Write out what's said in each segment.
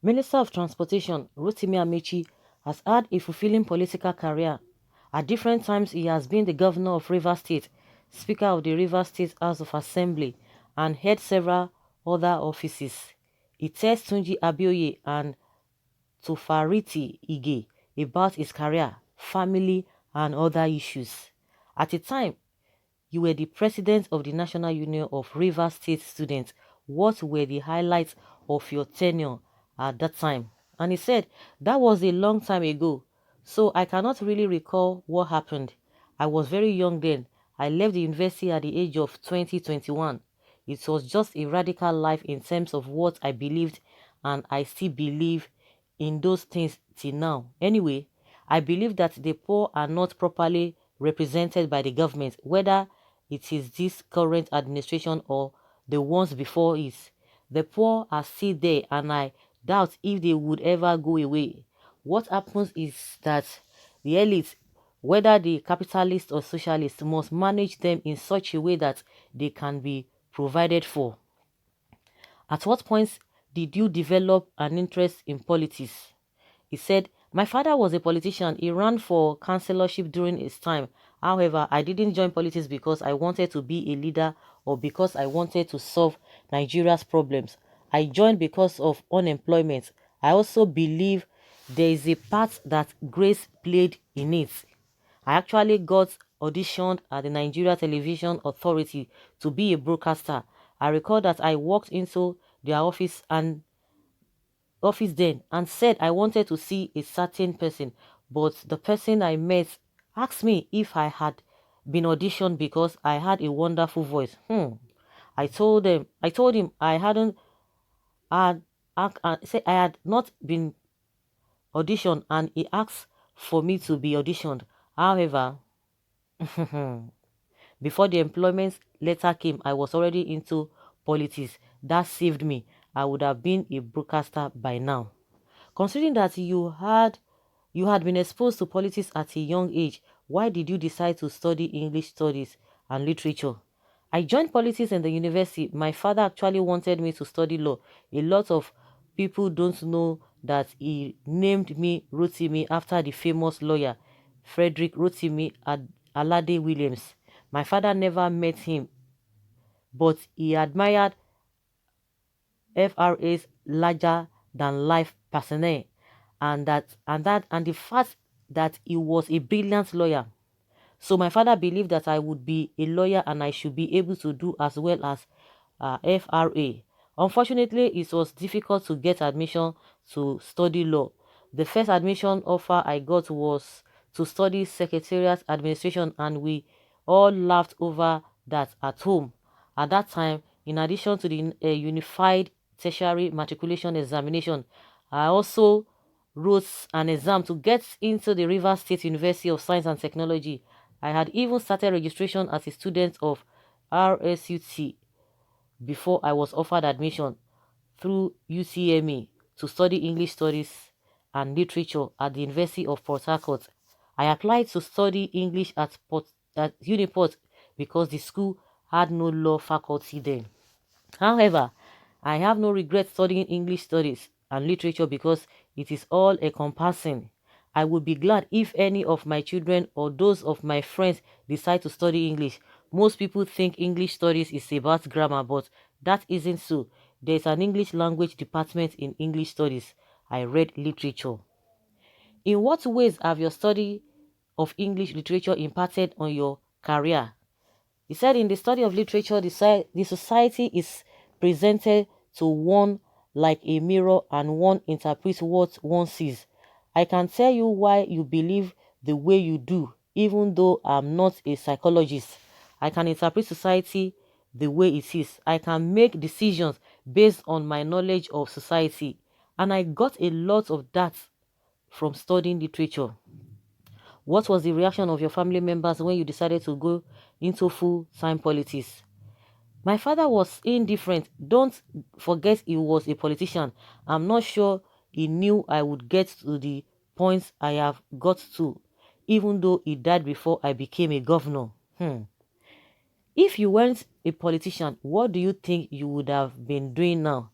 Minister of Transportation Rotimi Amechi has had a fulfilling political career. At different times, he has been the governor of Rivers State, Speaker of the Rivers State House of Assembly, and held several other offices. He tells Tunji Abioye and Tufariti Ige about his career, family, and other issues. At the time, you were the president of the National Union of Rivers State Students. What were the highlights of your tenure at that time? And he said, that was a long time ago, so I cannot really recall what happened. I was very young then. I left the university at the age of 2021. It was just a radical life in terms of what I believed, and I still believe in those things till now. Anyway, I believe that the poor are not properly represented by the government, whether it is this current administration or the ones before it. The poor are still there, and I doubt if they would ever go away. What happens is that the elite, whether the capitalists or socialists, must manage them in such a way that they can be provided for. At what point did you develop an interest in politics? He said, my father was a politician. He ran for councillorship during his time. However, I didn't join politics because I wanted to be a leader or because I wanted to solve Nigeria's problems. I joined because of unemployment. I also believe there is a part that grace played in it. I actually got auditioned at the Nigeria Television Authority to be a broadcaster. I recall that I walked into their office then and said I wanted to see a certain person, but the person I met asked me if I had been auditioned because I had a wonderful voice. I told him I hadn't had said I had not been auditioned, and he asked for me to be auditioned. However, before the employment letter came, I was already into politics. That saved me. I would have been a broadcaster by now. Considering that you had been exposed to politics at a young age, why did you decide to study English studies and literature? I joined politics in the university. My father actually wanted me to study law. A lot of people don't know that he named me Rotimi after the famous lawyer Frederick Rotimi Alade Williams. My father never met him, but he admired FRA's larger than life personnel, and the fact that he was a brilliant lawyer. So my father believed that I would be a lawyer and I should be able to do as well as FRA. Unfortunately, it was difficult to get admission to study law. The first admission offer I got was to study secretariat administration, and we all laughed over that at home. At that time, in addition to the unified tertiary matriculation examination, I also wrote an exam to get into the Rivers State University of Science and Technology. I had even started registration as a student of RSUT before I was offered admission through UCME to study English Studies and Literature at the University of Port Harcourt. I applied to study English at Uniport because the school had no law faculty then. However, I have no regret studying English studies and literature because it is all encompassing. I would be glad if any of my children or those of my friends decide to study English. Most people think English studies is about grammar, but that isn't so. There's an English language department in English studies. I read literature. In what ways have your study of English literature impacted on your career? He said in the study of literature, the society is presented to one like a mirror and one interprets what one sees. I can tell you why you believe the way you do, even though I'm not a psychologist. I can interpret society the way it is. I can make decisions based on my knowledge of society. And I got a lot of that from studying literature. What was the reaction of your family members when you decided to go into full-time politics? My father was indifferent. Don't forget he was a politician. I'm not sure he knew I would get to the point I have got to, even though he died before I became a governor. If you weren't a politician, what do you think you would have been doing now?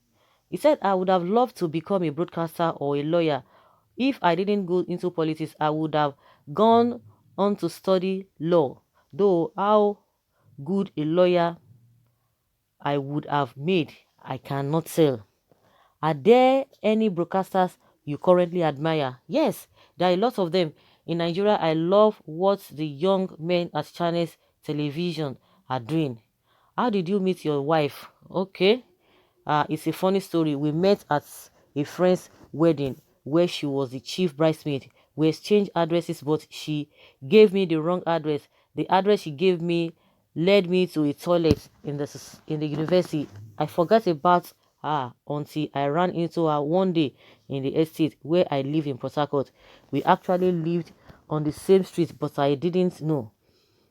He said, I would have loved to become a broadcaster or a lawyer. If I didn't go into politics, I would have gone on to study law. Though how good a lawyer I would have made, I cannot tell. Are there any broadcasters you currently admire? Yes, there are a lot of them. In Nigeria, I love what the young men at Channels Television are doing. How did you meet your wife? Okay. It's a funny story. We met at a friend's wedding where she was the chief bridesmaid. We exchanged addresses, but she gave me the wrong address. The address she gave me led me to a toilet in the university. I forgot about her until I ran into her one day in the estate where I live in Port Harcourt. We actually lived on the same street, but I didn't know.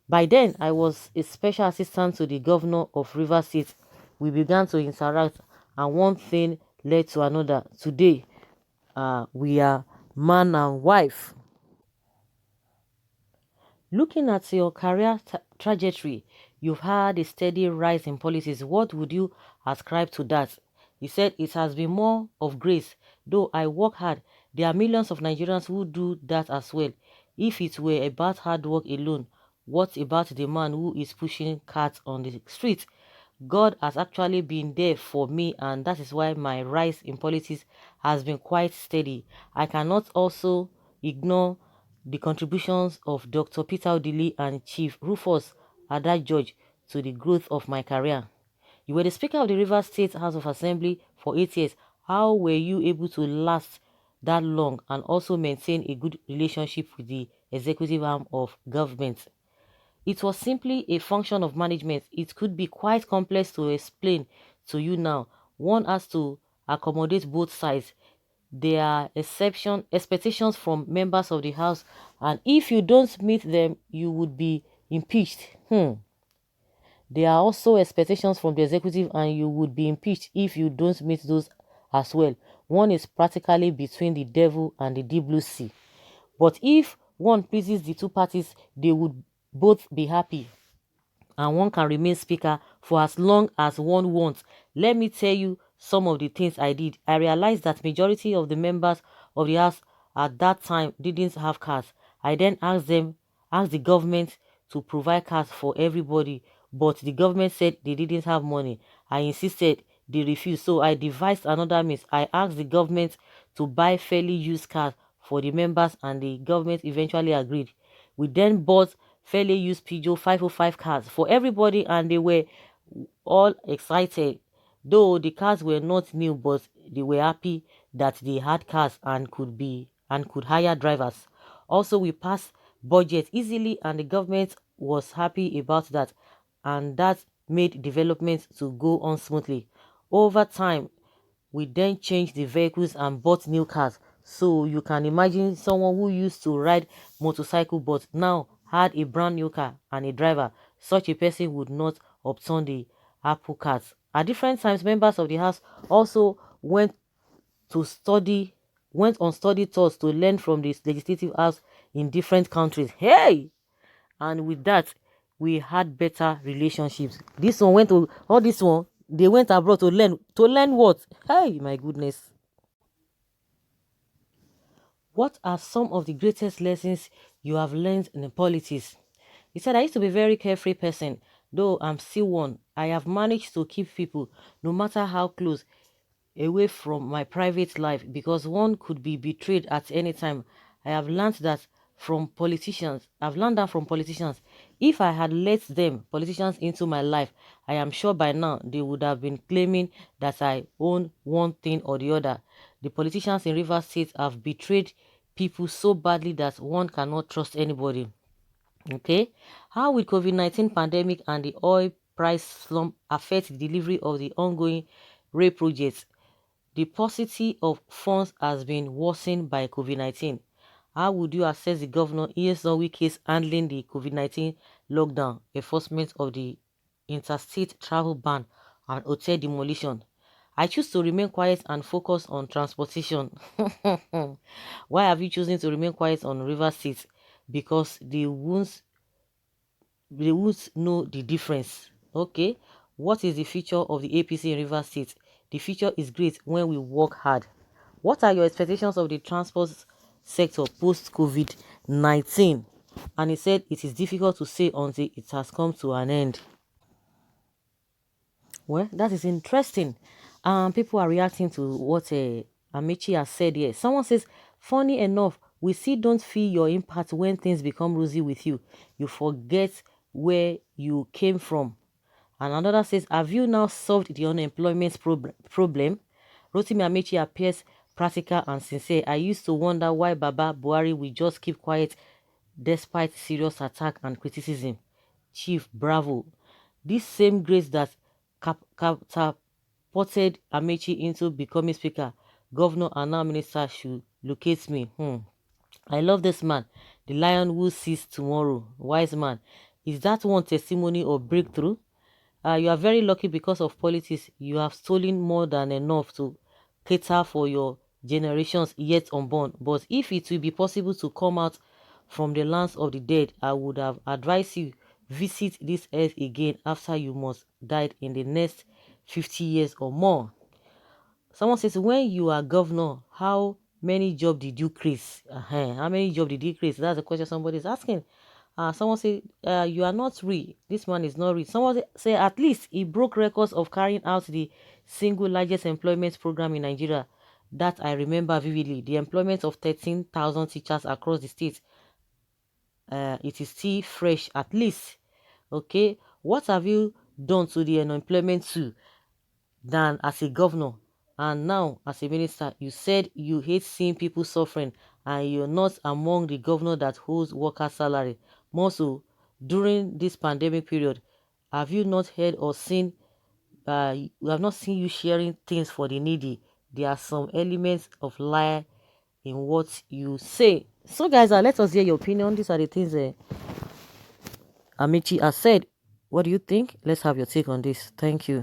By then, I was a special assistant to the governor of Rivers State. We began to interact, and one thing led to another. Today, we are man and wife. Looking at your career trajectory, you've had a steady rise in policies. What would you ascribe to that? He said it has been more of grace. Though I work hard, there are millions of Nigerians who do that as well. If it were about hard work alone, what about the man who is pushing carts on the street? God has actually been there for me, and that is why my rise in politics has been quite steady. I cannot also ignore the contributions of Dr. Peter Odili and Chief Rufus Ada George to the growth of my career. You were the Speaker of the Rivers State House of Assembly for 8 years. How were you able to last that long and also maintain a good relationship with the executive arm of government? It was simply a function of management. It could be quite complex to explain to you now. One has to accommodate both sides. There are expectations from members of the House, and if you don't meet them, you would be impeached. There are also expectations from the executive, and you would be impeached if you don't meet those as well. One is practically between the devil and the deep blue sea. But if one pleases the two parties, they would both be happy, and one can remain speaker for as long as one wants. Let me tell you some of the things I did. I realized that majority of the members of the house at that time didn't have cars. I then asked the government to provide cars for everybody, but the government said they didn't have money. I insisted, they refused, so I devised another means. I asked the government to buy fairly used cars for the members, and the government eventually agreed. We then bought fairly used Peugeot 505 cars for everybody, and they were all excited. Though the cars were not new, but they were happy that they had cars and could hire drivers. Also, we passed budget easily, and the government was happy about that, and that made development to go on smoothly. Over time, we then changed the vehicles and bought new cars. So you can imagine someone who used to ride motorcycle but now had a brand new car and a driver. Such a person would not obtain the apple carts. At different times, members of the house also to study went on study tours to learn from the legislative house in different countries. Hey! And with that, we had better relationships. This one went to all this one, they went abroad to learn what? Hey, my goodness. What are some of the greatest lessons you have learned in the politics? He said, I used to be a very carefree person, though I'm still one. I have managed to keep people, no matter how close, away from my private life because one could be betrayed at any time. I have learned that from politicians. I've learned that from politicians. If I had let them, politicians, into my life, I am sure by now they would have been claiming that I own one thing or the other. The politicians in Rivers State have betrayed people so badly that one cannot trust anybody. Okay, how will COVID-19 pandemic and the oil price slump affect the delivery of the ongoing rail projects? The paucity of funds has been worsened by COVID-19. How would you assess the governor Nyesom Wike's handling the COVID-19 lockdown, enforcement of the interstate travel ban, and hotel demolition? I choose to remain quiet and focus on transportation. Why have you chosen to remain quiet on River State? Because they won't know the difference. Okay, what is the future of the APC in River State? The future is great when we work hard. What are your expectations of the transport sector post COVID-19? And he said it is difficult to say until it has come to an end. Well, that is interesting. People are reacting to what Amechi has said here. Someone says, funny enough, we still don't feel your impact when things become rosy with you. You forget where you came from. And another says, have you now solved the unemployment problem? Rotimi Amechi appears practical and sincere. I used to wonder why Baba Buhari will just keep quiet despite serious attack and criticism. Chief, bravo. This same grace that catapulted Amechi into becoming speaker, governor, and now minister should locate me. I love this man. The lion who sees tomorrow. Wise man. Is that one testimony or breakthrough? You are very lucky because of politics. You have stolen more than enough to cater for your generations yet unborn. But if it will be possible to come out from the lands of the dead, I would have advised you visit this earth again after you must die in the next 50 years or more. Someone says, when you are governor, how many jobs did you create? How many jobs did you create? That's the question somebody is asking. Someone say, you are not real. This man is not real. Someone say, at least he broke records of carrying out the single largest employment program in Nigeria. That I remember vividly. The employment of 13,000 teachers across the state. It is still fresh, at least. Okay, what have you done to the unemployment too? Than as a governor and now as a minister? You said you hate seeing people suffering, and you're not among the governor that holds workers' salary. More so, during this pandemic period, have you not heard or seen, we have not seen you sharing things for the needy? There are some elements of lie in what you say. So guys, let us hear your opinion. These are the things Amici has said. What do you think? Let's have your take on this. Thank you.